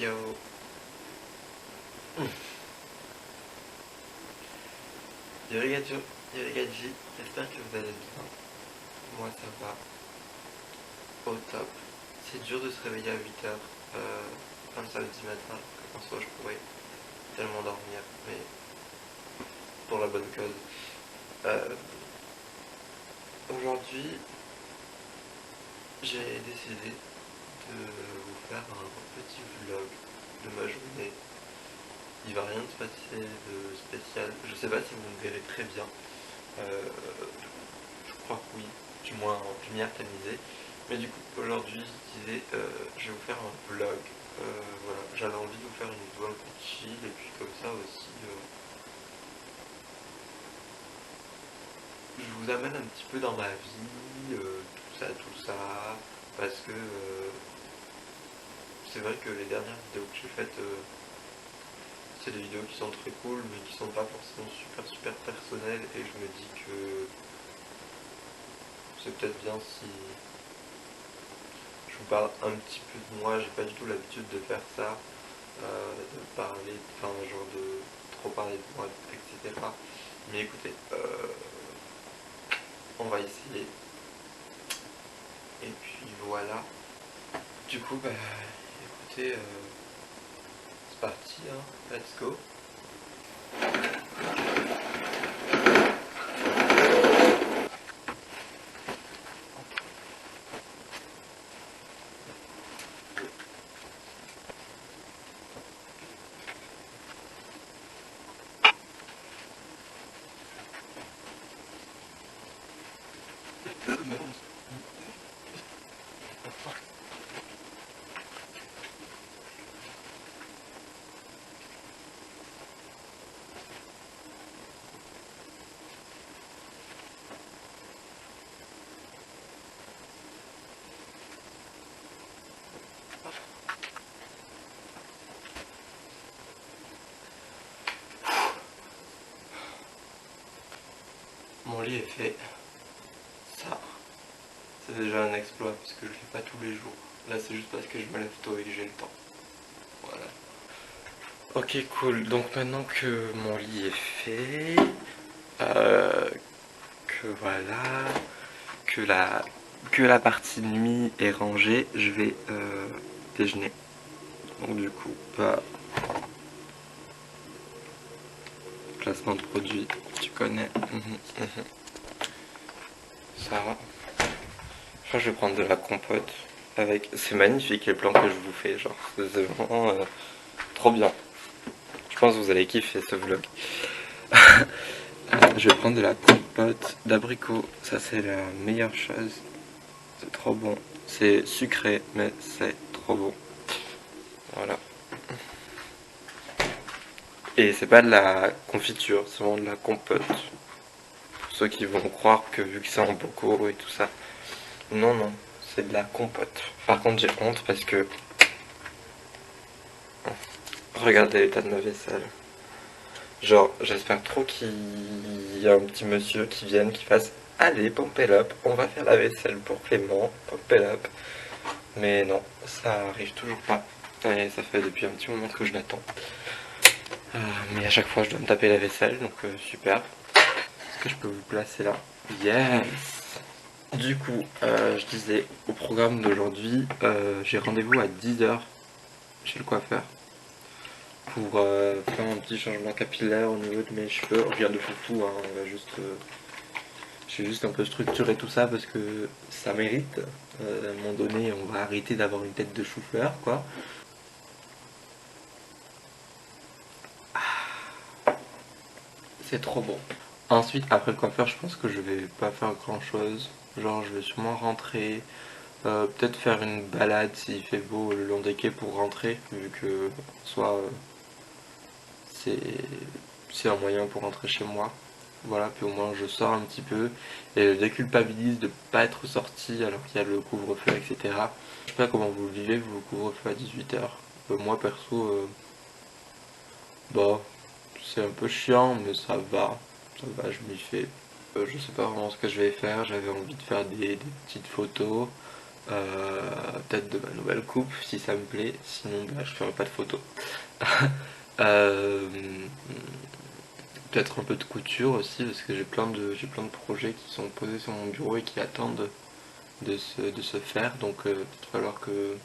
yo. Yo les gars, j'espère que vous allez bien. Moi ça va au top. C'est dur de se réveiller à 8h un samedi matin, que en soi je pourrais tellement dormir, mais pour la bonne cause. Euh, Aujourd'hui, j'ai décidé de vous faire un petit vlog de ma journée. Il va rien se passer de spécial. Je sais pas si vous me verrez très bien. Euh, je crois que oui, du moins en lumière tamisée. Mais du coup, aujourd'hui, je disais, je vais vous faire un vlog. Voilà, j'avais envie de vous faire une vidéo un peu chill et puis comme ça aussi, je vous amène un petit peu dans ma vie, tout ça, parce que c'est vrai que les dernières vidéos que j'ai faites, c'est des vidéos qui sont très cool, mais qui sont pas forcément super personnelles, et je me dis que c'est peut-être bien si je vous parle un petit peu de moi. J'ai pas du tout l'habitude de faire ça, de parler, enfin genre de trop parler de moi, etc. Mais écoutez, on va essayer. Et puis voilà. Du coup, bah écoutez, c'est parti, hein. Let's go. Mon lit est fait. Ça, c'est déjà un exploit puisque je le fais pas tous les jours. Là, c'est juste parce que je me lève tôt et que j'ai le temps. Voilà. Ok, cool. Donc maintenant que mon lit est fait, euh, que voilà, que la partie nuit est rangée, je vais déjeuner. Donc du coup, bah, placement de produit, tu connais. Ça. Enfin, je vais prendre de la compote avec. C'est magnifique les plans que je vous fais, genre c'est vraiment trop bien. Je pense que vous allez kiffer ce vlog. Je vais prendre de la compote d'abricot, ça c'est la meilleure chose. C'est trop bon. C'est sucré, mais c'est trop bon. Voilà. Et c'est pas de la confiture, c'est vraiment de la compote. Pour ceux qui vont croire que vu que c'est en bocaux et tout ça. Non, non, c'est de la compote. Par contre, j'ai honte parce que. Regardez l'état de ma vaisselle. Genre, j'espère trop qu'il y a un petit monsieur qui vienne, qui fasse allez, pompez up, on va faire la vaisselle pour Clément, pompez up. Mais non, ça arrive toujours pas. Et ça fait depuis un petit moment que je l'attends. Mais à chaque fois, je dois me taper la vaisselle, donc super. Est-ce que je peux vous placer là? Yes! Du coup, je disais, au programme d'aujourd'hui, j'ai rendez-vous à 10h chez le coiffeur pour faire un petit changement capillaire au niveau de mes cheveux. Rien de foufou, hein, on va juste, j'ai juste un peu structuré tout ça parce que ça mérite. À un moment donné, on va arrêter d'avoir une tête de chou-fleur, quoi. C'est trop bon. Ensuite, après le coiffeur, je pense que je vais pas faire grand chose. Genre, je vais sûrement rentrer, peut-être faire une balade s'il fait beau le long des quais pour rentrer, vu que soit c'est c'est un moyen pour rentrer chez moi. Voilà, puis au moins je sors un petit peu et je déculpabilise de pas être sorti alors qu'il y a le couvre-feu, etc. Je sais pas comment vous le vivez, vous, le couvre-feu à 18h. Moi perso, bah, c'est un peu chiant, mais ça va. Ça va, je m'y fais. Je sais pas vraiment ce que je vais faire. J'avais envie de faire des petites photos. peut-être de ma nouvelle coupe si ça me plaît, sinon bah, je ferai pas de photos. Euh, Peut-être un peu de couture aussi parce que j'ai plein de projets qui sont posés sur mon bureau et qui attendent de se faire, donc il va falloir que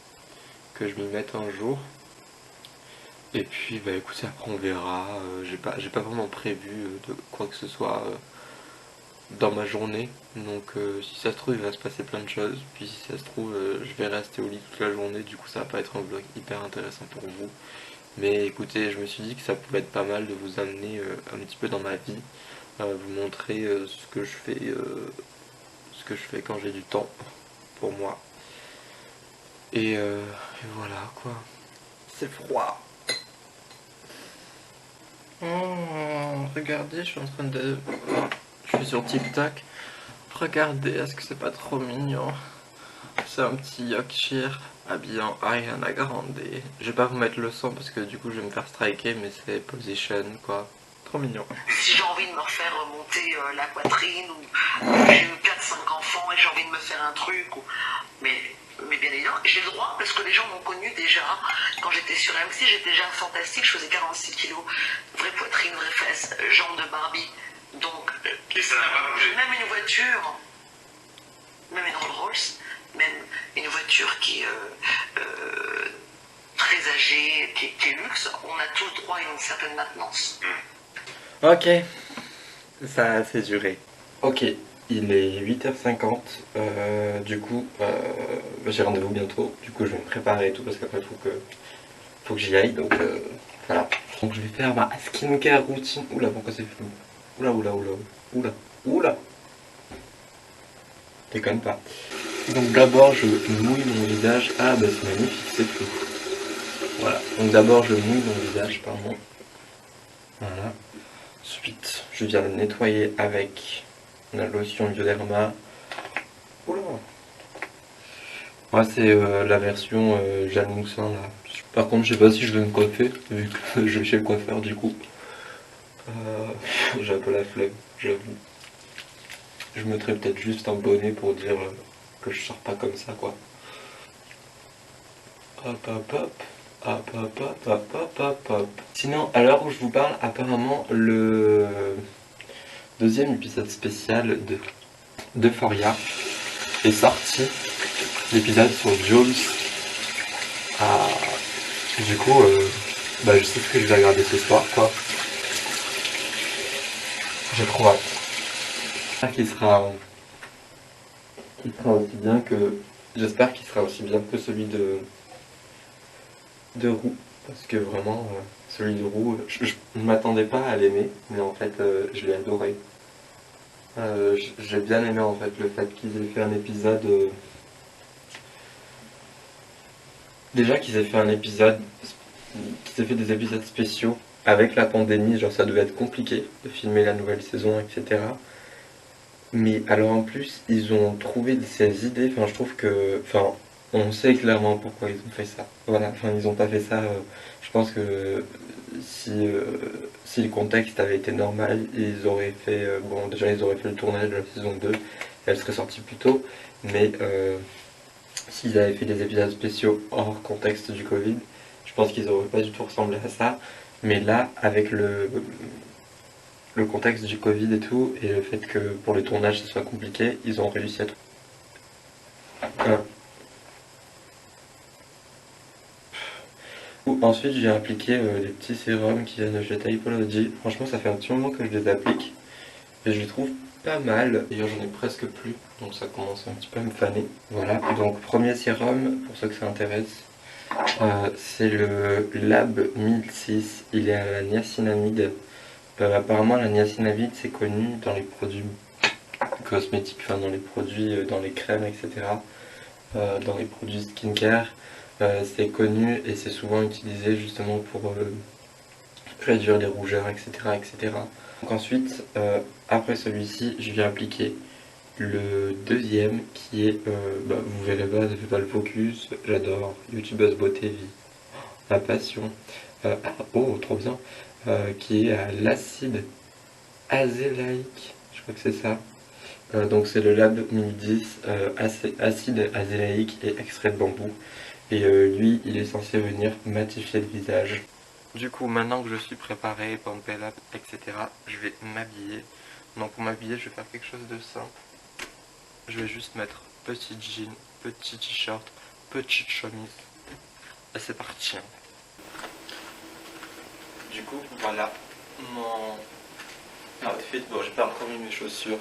je m'y mette un jour. Et puis bah écoutez, après on verra. J'ai pas vraiment prévu de quoi que ce soit dans ma journée. Donc si ça se trouve il va se passer plein de choses. Puis si ça se trouve je vais rester au lit toute la journée. Du coup ça va pas être un vlog hyper intéressant pour vous. Mais écoutez, je me suis dit que ça pouvait être pas mal de vous amener un petit peu dans ma vie. Vous montrer ce que je fais quand j'ai du temps pour moi. Et voilà quoi. C'est froid. Oh, regardez, je suis en train de... Je suis sur TikTok. Regardez, est-ce que c'est pas trop mignon? C'est un petit Yorkshire habillé en Ariana Grande. Je vais pas vous mettre le son parce que du coup je vais me faire striker, mais c'est Position quoi. Trop mignon. Si j'ai envie de me refaire remonter la poitrine, ou j'ai eu 4-5 enfants et j'ai envie de me faire un truc, mais bien évidemment, j'ai le droit parce que les gens m'ont connu déjà. Quand j'étais sur MC, j'étais déjà fantastique, je faisais 46 kilos, vraie poitrine, vraie fesse, jambes de Barbie. Donc, Et ça n'a pas bougé. même une voiture, même une Rolls Royce, même une voiture qui est très âgée, qui est luxe, on a tous droit à une certaine maintenance. Ok, ça a assez duré. Ok, il est 8h50. Du coup, j'ai rendez-vous bientôt. Du coup, je vais me préparer et tout parce qu'après, faut que j'y aille. Donc, voilà. Donc, je vais faire ma skincare routine. Oula, pourquoi c'est flou? Oula, oula, oula, oula, oula. Déconne pas. Donc, d'abord, je mouille mon visage. Ah, bah, c'est magnifique, c'est flou. Voilà. Donc, d'abord, je mouille mon visage, pardon. Voilà. Ensuite, je viens le nettoyer avec la lotion Bioderma. Oula. Moi, c'est la version gel moussant là. Par contre, je sais pas si je vais me coiffer, vu que je vais chez le coiffeur du coup. J'ai un peu la flemme, j'avoue. Je mettrais peut-être juste un bonnet pour dire que je sors pas comme ça quoi. Hop hop hop. Hop hop hop hop hop hop hop. Sinon, à l'heure où je vous parle, apparemment le deuxième épisode spécial d'Euphoria est sorti. L'épisode sur Jules. Ah, du coup, je sais ce que je vais regarder ce soir, quoi. J'ai trop hâte. J'espère qu'il sera aussi bien que celui de Roux. Parce que vraiment, celui de Roux, je ne m'attendais pas à l'aimer, mais en fait, je l'ai adoré. J'ai bien aimé en fait le fait qu'ils aient fait un épisode. Déjà qu'ils aient fait un épisode, qu'ils aient fait des épisodes spéciaux avec la pandémie, genre ça devait être compliqué de filmer la nouvelle saison, etc. Mais alors en plus, ils ont trouvé ces idées, enfin je trouve que, enfin on sait clairement pourquoi ils ont fait ça. Voilà, enfin ils ont pas fait ça, je pense que si le contexte avait été normal, ils auraient fait, bon déjà ils auraient fait le tournage de la saison 2, et elle serait sortie plus tôt, mais s'ils avaient fait des épisodes spéciaux hors contexte du Covid, je pense qu'ils auraient pas du tout ressemblé à ça. Mais là, avec le contexte du Covid et tout, et le fait que pour le tournage ce soit compliqué, ils ont réussi à trouver. Ensuite, j'ai appliqué les petits sérums qui viennent de chez Typology. Franchement, ça fait un petit moment que je les applique. Et je les trouve pas mal. D'ailleurs, j'en ai presque plus. Donc ça commence un petit peu à me faner. Voilà. Donc, premier sérum, pour ceux que ça intéresse. C'est le Lab 1006. Il est à la niacinamide. Apparemment, la niacinamide, c'est connu dans les produits cosmétiques, enfin dans les produits, dans les crèmes, etc. Dans les produits skincare. C'est connu et c'est souvent utilisé justement pour réduire les rougeurs, etc. etc. Donc ensuite, après celui-ci, je viens appliquer le deuxième qui est, vous verrez pas, ça fait pas le focus, j'adore, youtubeuse beauté vie, ma passion. Oh, trop bien, qui est à l'acide azélaïque, je crois que c'est ça. Donc c'est le Lab Mini 10, acide azélaïque et extrait de bambou. Et lui, il est censé venir matifier le visage. Du coup, maintenant que je suis préparé, Pamper Up, etc., je vais m'habiller. Donc pour m'habiller, je vais faire quelque chose de simple. Je vais juste mettre petit jean, petit t-shirt, petite chemise. Et c'est parti. Du coup, voilà mon outfit. Bon, j'ai pas encore mis mes chaussures,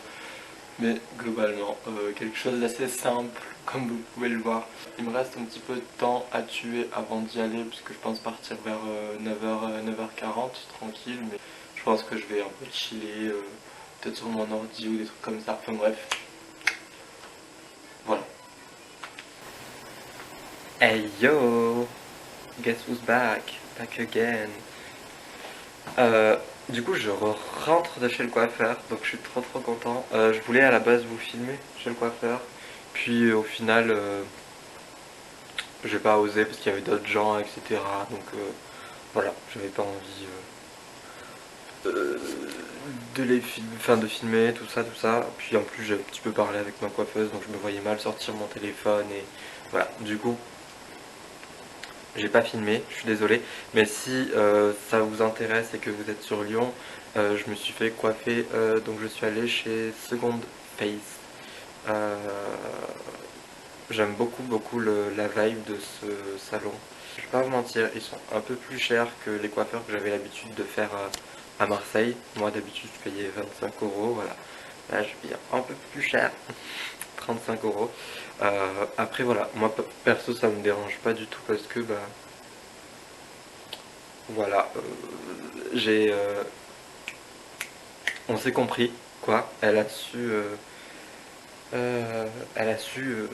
mais globalement, quelque chose d'assez simple, comme vous pouvez le voir. Il me reste un petit peu de temps à tuer avant d'y aller, puisque je pense partir vers 9h, 9h40, tranquille, mais je pense que je vais un peu chiller, peut-être sur mon ordi ou des trucs comme ça. Enfin bref, voilà. Hey yo! Guess who's back? Back again. Du coup, je rentre de chez le coiffeur, donc je suis trop content. Je voulais à la base vous filmer chez le coiffeur, puis au final, j'ai pas osé parce qu'il y avait d'autres gens, etc. Donc voilà, j'avais pas envie de filmer tout ça, tout ça. Puis en plus, j'ai un petit peu parlé avec ma coiffeuse, donc je me voyais mal sortir mon téléphone et voilà. Du coup, j'ai pas filmé, je suis désolé, mais si ça vous intéresse et que vous êtes sur Lyon, je me suis fait coiffer, donc je suis allé chez Second Face. Euh, J'aime beaucoup la vibe de ce salon. Je vais pas vous mentir, ils sont un peu plus chers que les coiffeurs que j'avais l'habitude de faire à Marseille. Moi d'habitude je payais 25 euros, voilà. Là je paye un peu plus cher, 35 euros. Après voilà, moi perso ça me dérange pas du tout parce que bah voilà, j'ai on s'est compris quoi. Euh, elle a su, euh,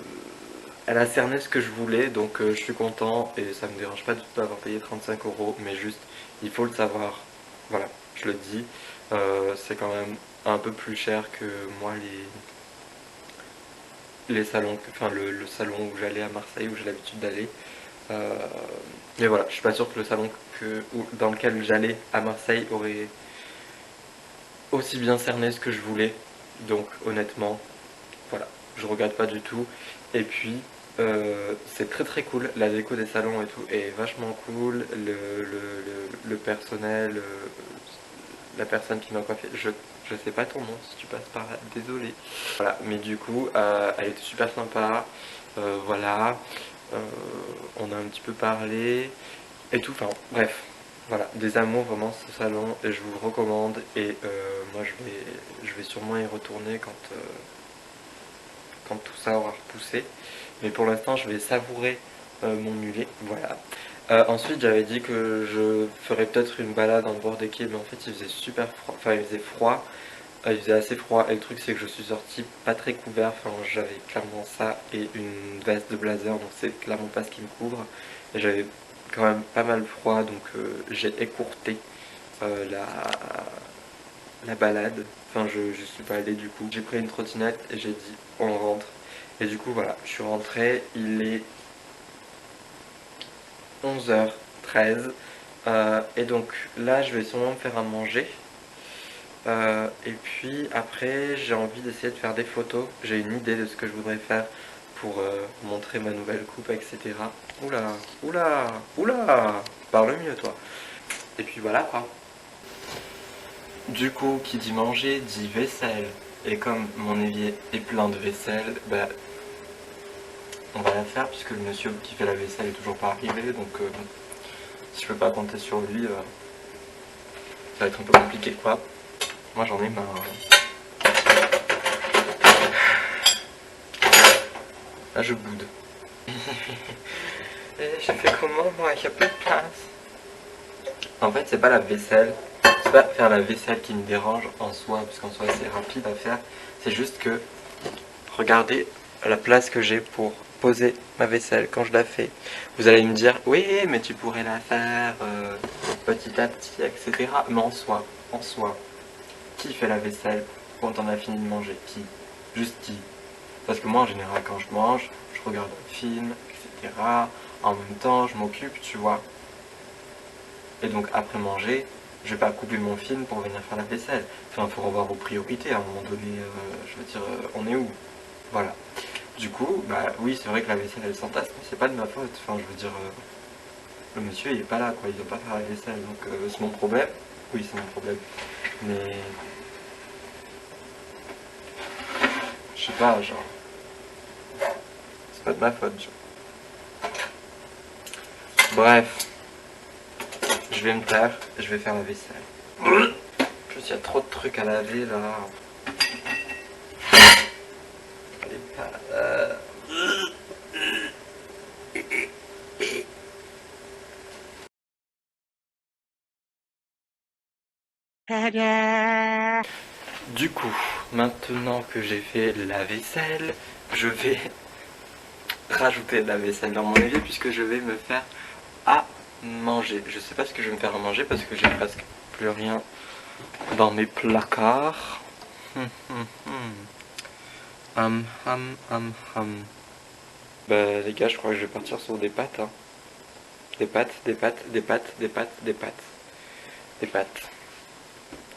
elle a cerné ce que je voulais, donc je suis content et ça me dérange pas du tout d'avoir payé 35 euros, mais juste il faut le savoir. Voilà, je le dis. C'est quand même un peu plus cher que moi les salons, enfin le salon où j'allais à Marseille où j'ai l'habitude d'aller. Euh, mais voilà, je suis pas sûr que le salon dans lequel j'allais à Marseille aurait aussi bien cerné ce que je voulais. Donc honnêtement, voilà, je regarde pas du tout. Et puis, c'est très cool. La déco des salons et tout est vachement cool. Le personnel, la personne qui m'a coiffé, je sais pas ton nom si tu passes par là, désolé. Voilà, mais du coup, elle était super sympa. Voilà, Euh, on a un petit peu parlé et tout. Enfin, bref, voilà, des amours vraiment ce salon et je vous le recommande. Et moi, je vais sûrement y retourner quand tout ça aura repoussé. Mais pour l'instant, je vais savourer mon mulet. Voilà. Ensuite, j'avais dit que je ferais peut-être une balade en bord des quais, mais en fait, il faisait super froid. Enfin, il faisait froid. Il faisait assez froid. Et le truc, c'est que je suis sorti pas très couvert. Enfin, j'avais clairement ça et une veste de blazer, donc c'est clairement pas ce qui me couvre. Et j'avais quand même pas mal froid, donc j'ai écourté la balade. Enfin, je suis pas allé du coup. J'ai pris une trottinette et j'ai dit on rentre. Et du coup, voilà, je suis rentré. Il est 11h13. Et donc là, je vais sûrement me faire à manger. Et puis après, j'ai envie d'essayer de faire des photos. J'ai une idée de ce que je voudrais faire pour montrer ma nouvelle coupe, etc. Oula, oula, oula, parle mieux toi. Et puis voilà quoi. Du coup, qui dit manger dit vaisselle. Et comme mon évier est plein de vaisselle, bah, on va la faire puisque le monsieur qui fait la vaisselle est toujours pas arrivé. Donc, si je peux pas compter sur lui, ça va être un peu compliqué quoi. Moi j'en ai marre. Là, je boude. Et j'ai fait comment moi? Il n'y a plus de place. En fait, c'est pas la vaisselle. C'est pas faire la vaisselle qui me dérange en soi, parce qu'en soi c'est rapide à faire. C'est juste que regardez la place que j'ai pour poser ma vaisselle quand je la fais. Vous allez me dire, oui, mais tu pourrais la faire petit à petit, etc. Mais en soi, qui fait la vaisselle quand on a fini de manger? Qui? Juste qui? Parce que moi, en général, quand je mange, je regarde un film, etc. En même temps, je m'occupe, tu vois. Et donc, après manger, je vais pas couper mon film pour venir faire la vaisselle. Enfin, faut revoir vos priorités à un moment donné. Je veux dire, on est où? Voilà. Du coup, bah oui, c'est vrai que la vaisselle elle s'entasse, mais c'est pas de ma faute. Enfin, je veux dire, le monsieur il est pas là, quoi. Il doit pas faire la vaisselle, donc c'est mon problème. Oui, c'est mon problème. Mais je sais pas, genre, c'est pas de ma faute. Genre. Bref, je vais me taire, je vais faire la vaisselle. Juste, il y a trop de trucs à laver là. Du coup, maintenant que j'ai fait la vaisselle, je vais rajouter de la vaisselle dans mon évier puisque je vais me faire à manger. Je sais pas ce que je vais me faire à manger parce que j'ai presque plus rien dans mes placards. Bah les gars, je crois que je vais partir sur des pâtes. Hein. Des pâtes, des pâtes, des pâtes, des pâtes, des pâtes. Des pâtes.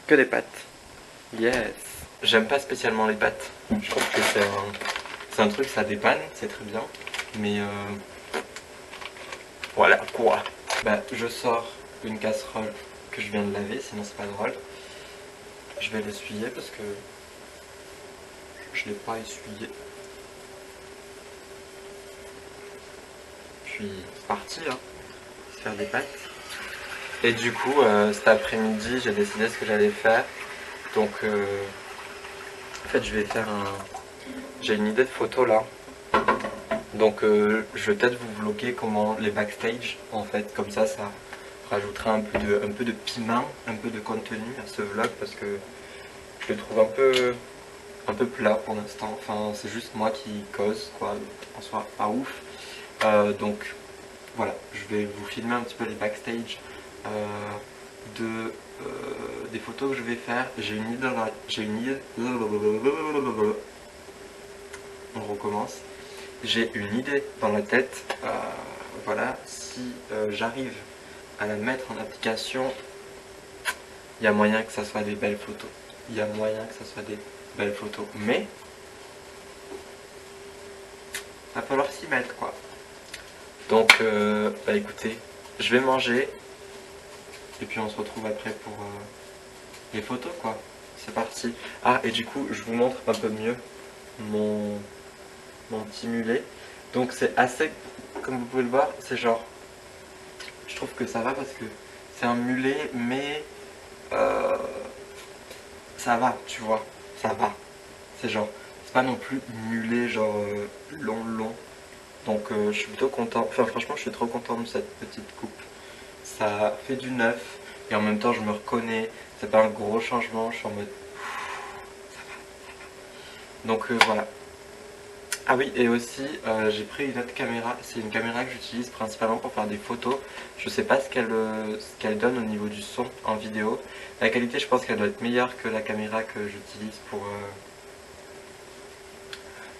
Que des pâtes. Yes. J'aime pas spécialement les pâtes. Je trouve que c'est un truc, ça dépanne, c'est très bien. Mais voilà quoi. Bah je sors une casserole que je viens de laver, sinon c'est pas drôle. Je vais l'essuyer parce que je l'ai pas essuyé. Puis parti hein, faire des pâtes. Et du coup cet après-midi j'ai décidé ce que j'allais faire. Donc en fait je vais faire un... J'ai une idée de photo là. Donc je vais peut-être vous vlogger comment les backstage en fait, comme ça rajoutera un peu de piment, un peu de contenu à ce vlog parce que je le trouve un peu plat pour l'instant. Enfin c'est juste moi qui cause quoi, en soi pas ouf. Donc voilà, je vais vous filmer un petit peu les backstage de, des photos que je vais faire. J'ai une idée on recommence. J'ai une idée dans la tête. Voilà, si j'arrive à la mettre en application, il y a moyen que ça soit des belles photos. Il y a moyen que ça soit des belles photos. Mais il va falloir s'y mettre quoi. Donc bah écoutez, je vais manger et puis on se retrouve après pour les photos quoi. C'est parti. Ah et du coup je vous montre un peu mieux mon petit mulet. Donc c'est assez, comme vous pouvez le voir, c'est genre, je trouve que ça va parce que c'est un mulet mais ça va, tu vois, ça va. C'est genre, c'est pas non plus mulet genre long. Donc je suis plutôt content, enfin franchement je suis trop content de cette petite coupe. Ça fait du neuf et en même temps je me reconnais, c'est pas un gros changement, je suis en mode... Donc voilà. Ah oui, et aussi j'ai pris une autre caméra, c'est une caméra que j'utilise principalement pour faire des photos. Je sais pas ce qu'elle donne au niveau du son en vidéo. La qualité je pense qu'elle doit être meilleure que la caméra que j'utilise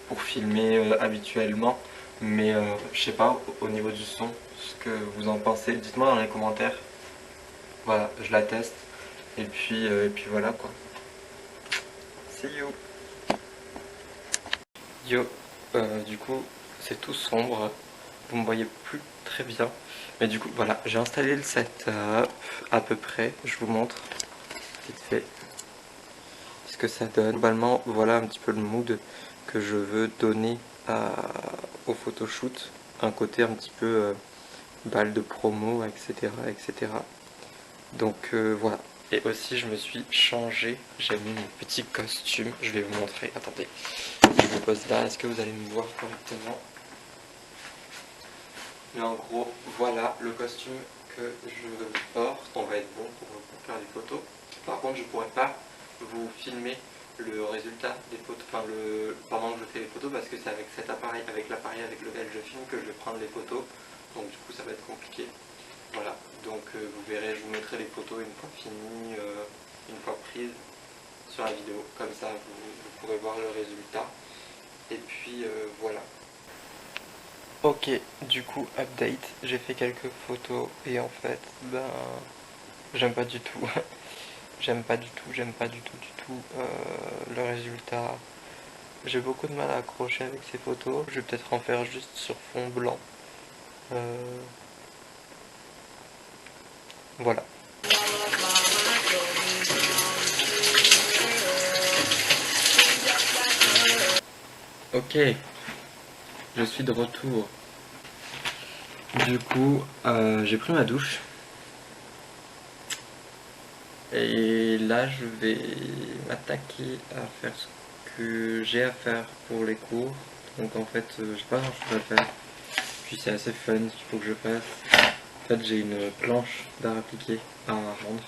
pour filmer habituellement. Mais je sais pas au niveau du son ce que vous en pensez. Dites-moi dans les commentaires. Voilà, je la teste. Et puis voilà quoi. See you. Yo, du coup c'est tout sombre. Vous me voyez plus très bien. Mais du coup voilà, j'ai installé le setup à peu près. Je vous montre vite fait ce que ça donne. Globalement voilà un petit peu le mood que je veux donner au photoshoot. Un côté un petit peu balle de promo, etc. etc. Donc voilà. Et aussi je me suis changé, j'ai mis mon petit costume, je vais vous montrer, attendez, je vous pose là, est-ce que vous allez me voir correctement? Mais en gros, voilà le costume que je porte, on va être bon pour faire des photos. Par contre je ne pourrais pas vous filmer le résultat des photos, enfin pendant que je fais les photos parce que c'est avec cet appareil, avec l'appareil avec lequel je filme que je vais prendre les photos, donc du coup ça va être compliqué. Voilà, donc vous verrez, je vous mettrai les photos une fois finies, une fois prises sur la vidéo, comme ça vous pourrez voir le résultat. Et puis voilà. Ok, du coup update, j'ai fait quelques photos et en fait, ben J'aime pas du tout. J'aime pas du tout, j'aime pas du tout le résultat. J'ai beaucoup de mal à accrocher avec ces photos. Je vais peut-être en faire juste sur fond blanc. Euh, voilà. Ok, je suis de retour. Du coup, j'ai pris ma douche. Et là, je vais m'attaquer à faire ce que j'ai à faire pour les cours. Donc en fait, j'ai pas grand chose à faire. Puis c'est assez fun ce qu'il faut que je fasse. En fait, j'ai une planche d'art appliqué à rendre.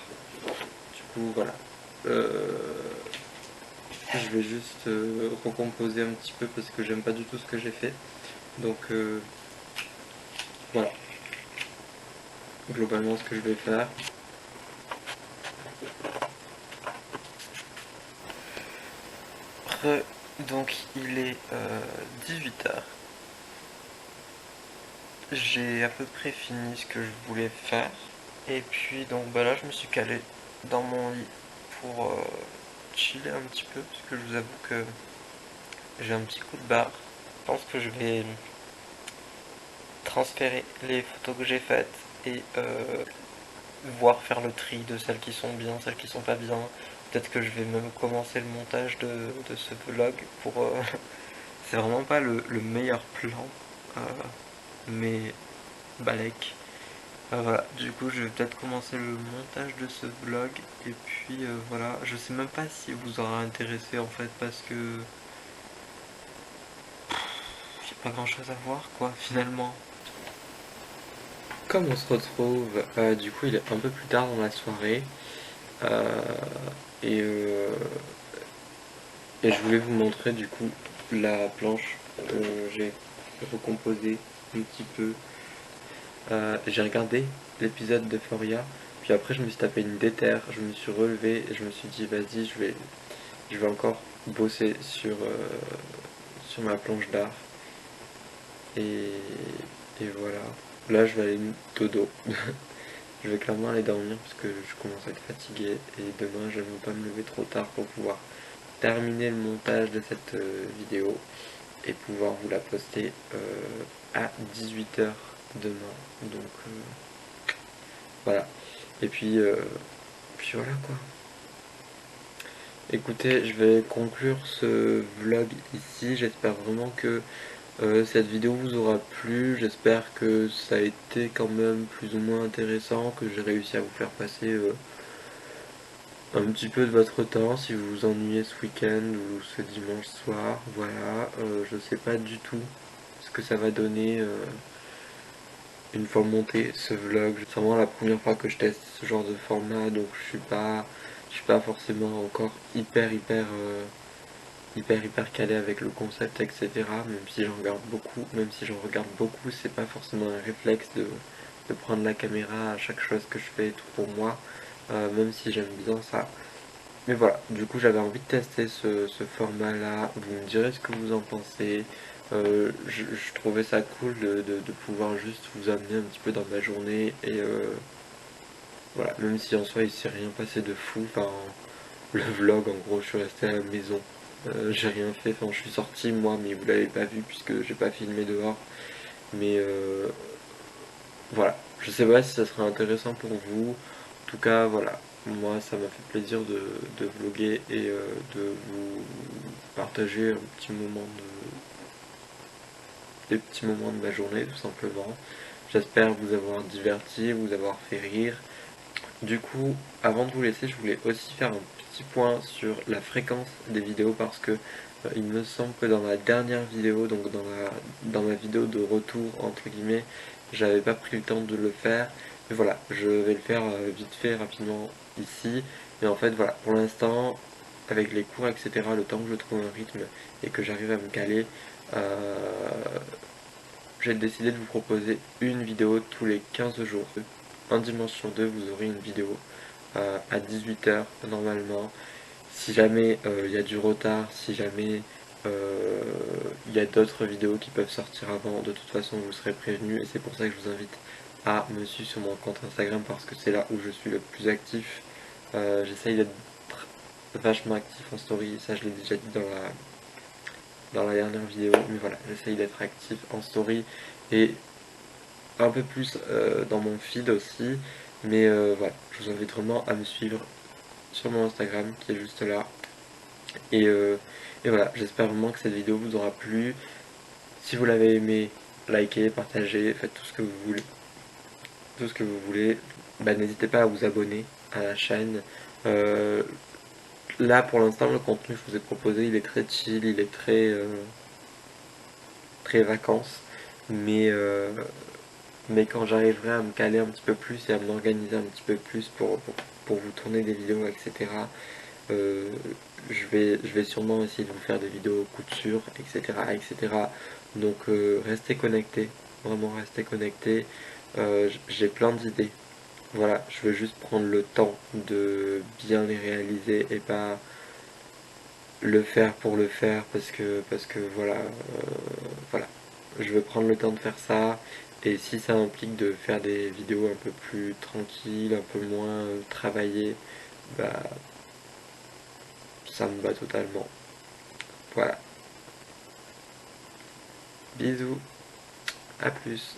Du coup, voilà. Euh, je vais juste recomposer un petit peu parce que j'aime pas du tout ce que j'ai fait. Donc voilà, globalement ce que je vais faire. Donc il est 18h. J'ai à peu près fini ce que je voulais faire. Et puis donc bah là je me suis calé dans mon lit pour chiller un petit peu parce que je vous avoue que j'ai un petit coup de barre. Je pense que je vais transférer les photos que j'ai faites et voir faire le tri de celles qui sont bien, celles qui sont pas bien. Peut-être que je vais même commencer le montage de ce vlog pour... c'est vraiment pas le meilleur plan, euh, mais balèque. Voilà, du coup je vais peut-être commencer le montage de ce vlog et puis voilà, je sais même pas si vous aura intéressé en fait parce que j'ai pas grand chose à voir quoi finalement. Comme on se retrouve, du coup il est un peu plus tard dans la soirée euh, et, euh, et je voulais vous montrer du coup la planche que j'ai recomposée un petit peu. J'ai regardé l'épisode d'Euphoria, puis après je me suis tapé une déterre, je me suis relevé et je me suis dit vas-y je vais encore bosser sur ma planche d'art et, et voilà. Là je vais aller dodo. Je vais clairement aller dormir parce que je commence à être fatigué et demain je ne vais pas me lever trop tard pour pouvoir terminer le montage de cette vidéo et pouvoir vous la poster à 18h demain. Donc voilà. Et puis voilà quoi. Écoutez, je vais conclure ce vlog ici. J'espère vraiment que cette vidéo vous aura plu. J'espère que ça a été quand même plus ou moins intéressant, que j'ai réussi à vous faire passer un petit peu de votre temps si vous vous ennuyez ce week-end ou ce dimanche soir. Voilà, je sais pas du tout ce que ça va donner une fois monté ce vlog. C'est vraiment la première fois que je teste ce genre de format, donc je suis pas forcément encore hyper calé avec le concept, etc. Même si j'en regarde beaucoup, c'est pas forcément un réflexe de prendre la caméra à chaque chose que je fais et tout pour moi, même si j'aime bien ça. Mais voilà, du coup j'avais envie de tester ce format-là. Vous me direz ce que vous en pensez. Je trouvais ça cool de pouvoir juste vous amener un petit peu dans ma journée. Et voilà, même si en soi il s'est rien passé de fou. Enfin, le vlog en gros, je suis resté à la maison. J'ai rien fait. Enfin, je suis sorti moi, mais vous l'avez pas vu puisque j'ai pas filmé dehors. Mais voilà, je sais pas si ça sera intéressant pour vous. En tout cas, voilà, moi ça m'a fait plaisir de vlogger et de vous partager des petits moments de ma journée tout simplement. J'espère vous avoir diverti, vous avoir fait rire. Du coup, avant de vous laisser, je voulais aussi faire un petit point sur la fréquence des vidéos parce que il me semble que dans ma dernière vidéo, donc dans ma vidéo de retour entre guillemets, j'avais pas pris le temps de le faire. Mais voilà, je vais le faire vite fait, rapidement ici. Mais en fait, voilà, pour l'instant, avec les cours, etc., le temps que je trouve un rythme et que j'arrive à me caler, j'ai décidé de vous proposer une vidéo tous les 15 jours. Un dimanche sur deux, vous aurez une vidéo à 18h normalement. Si jamais il y a du retard, si jamais il y a d'autres vidéos qui peuvent sortir avant, de toute façon vous serez prévenus et c'est pour ça que je vous invite à me suivre sur mon compte Instagram parce que c'est là où je suis le plus actif. J'essaye d'être vachement actif en story, ça je l'ai déjà dit dans la dernière vidéo, mais voilà, j'essaye d'être actif en story et un peu plus dans mon feed aussi, mais voilà, je vous invite vraiment à me suivre sur mon Instagram qui est juste là, et, euh, et voilà, j'espère vraiment que cette vidéo vous aura plu. Si vous l'avez aimé, likez, partagez, faites tout ce que vous voulez, tout ce que vous voulez. Bah, n'hésitez pas à vous abonner à la chaîne. Euh, Là pour l'instant le contenu que je vous ai proposé il est très chill, il est très vacances, mais, mais quand j'arriverai à me caler un petit peu plus et à m'organiser un petit peu plus pour vous tourner des vidéos, etc., euh, je vais sûrement essayer de vous faire des vidéos coup de sûr, etc., etc. Donc restez connectés, vraiment restez connectés. J'ai plein d'idées. Voilà, je veux juste prendre le temps de bien les réaliser et pas le faire pour le faire parce que voilà, voilà. Je veux prendre le temps de faire ça et si ça implique de faire des vidéos un peu plus tranquilles, un peu moins travaillées, bah ça me va totalement. Voilà. Bisous, à plus.